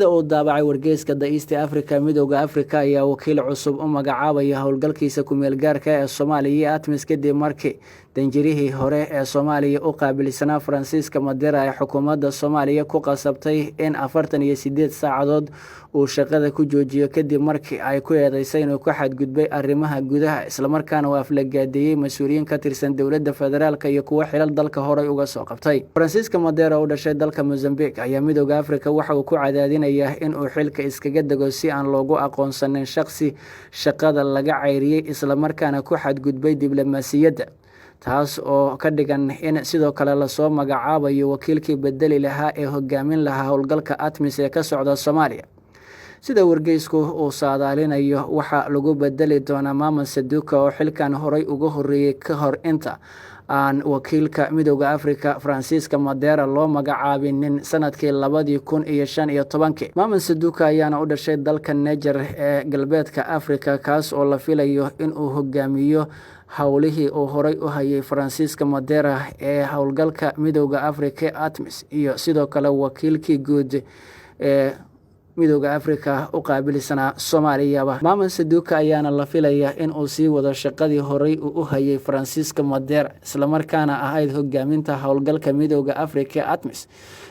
oo daabacay wargeyska The East Africa midowga Afrika ayaa wakiil cusub u magacaabaya howlgalkiisa ku meel gaarka ee Soomaaliya ATMIS kadib markii danjirihii hore ee Soomaaliya u qaabilsanaa Francisco Madera ay xukuumadda Soomaaliya ku qasabtay in 48 saacadood uu shaqada ku joojiyo kadib markii ay ku eedeysay inuu ku xadgudbay arrimaha gudaha isla markaana uu aflagaadeeyay mas'uuliyiin ka tirsan dowladda federaalka iyo kuwa xilal dalka hore uga soo qabtay. Francisco Madera oo dhashay dalka Mozambique ayaa midowga Afrika waxa uu ku cadaadinaya in uu xilka iskaga dago si aan loogu aqoonsanin shakhsi shaqada laga cayriyay isla markaana ku xadgudbay diblomaasiyadda, taas oo ka dhigan in sidoo kale la soo magacaabayo wakiilkii bedeli lahaa ee hogaamin lahaa howlgalka ATMIS ee ka socda Soomaaliya. sida wargeysku uu saadaalinayo waxa lagu bedeli doonaa Maman Saduka oo xilkan horay uga horeeyay ka hor inta aan wakiilka midowga Afrika Francisco Madera loo magacaabin sanadkii 2015. Maman Saduka ayaana u dhashay dalka Niger ee galbeedka Afrika kaas oo la filayo in uu hogaamiyo hawlihii uu horay u hayay Francisco Madera ee howlgalka midowga Afrika ATMIS iyo sidoo kale wakiilkii guud ee midowga Afrika u qaabilsanaa Soomaaliya. Maman Saduka ayaana la filayaa in uu sii wado shaqadii horay u hayay Francisco Madera isla markaana ahayd hogaaminta howlgalka midowga Afrika ATMIS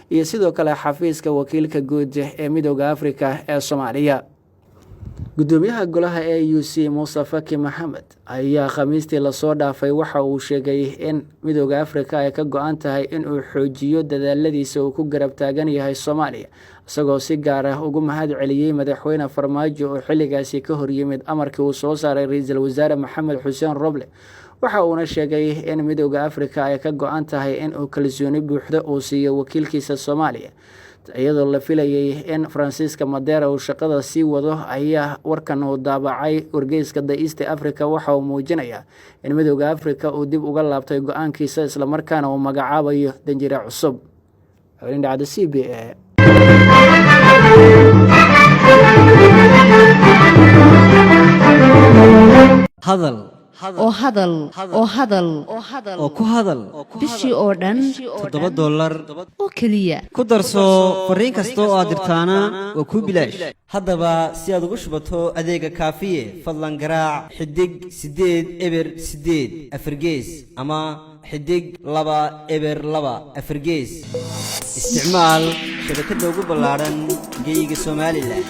iyo sidoo kale xafiiska wakiilka guud ee midowga Afrika ee Soomaaliya. gudoomiyaha golaha AUC Musa Faki Mohamed ayaa khamiistii la soo dhaafay waxa uu sheegay in midowga Afrika ay ka go'an tahay in uu xoojiyo dadaaladiisa uu ku garab taagan yahay Soomaaliya isagoo si gaar ah ugu mahad celiyay madaxweyne Farmaajo oo xilligaasi ka hor yimid amarkii uu soo saaray ra'iisul wasaare Maxamed Xuseen Roble. waxa uuna sheegay in midowga Afrika ay ka go'an tahay in uu kalsooni buuxda uu siiyo wakiilkiisa Soomaaliya iyadoo la filayay in Francisco Madera uu shaqada sii wado. ayaa warkan uu daabacay wargeyska The East Africa waxa uu muujinayaa in midowga Afrika uu dib uga laabtay go'aankiisa isla markaana uu magacaabayo danjire cusub. Xulindhacda CBA. hadal oo ku hadal bishii oo dhan $7 oo kaliya ku darso fariin kasta oo aad dirtaana waa ku bilaash. haddaba si aad ugu shubato adeega kaafiye fadlan garaac xidig 8 eber 8 afargees ama xidig 2 eber 2 afargees. isticmaal shabakadda ugu ballaaran geyga Soomaaliland.